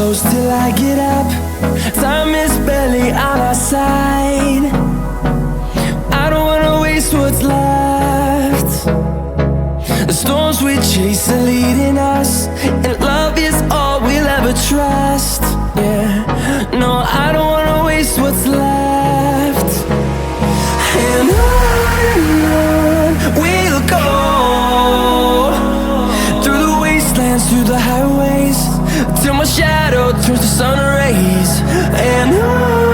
close till I get up. Time is barely on our side. I don't wanna waste what's left. The storms we chase are leading us, and love is all we'll ever trust. Yeah, no, I don't wanna waste what's left. And on we'll go, through the wastelands, through the highways, till my shadow turns to sun rays. And on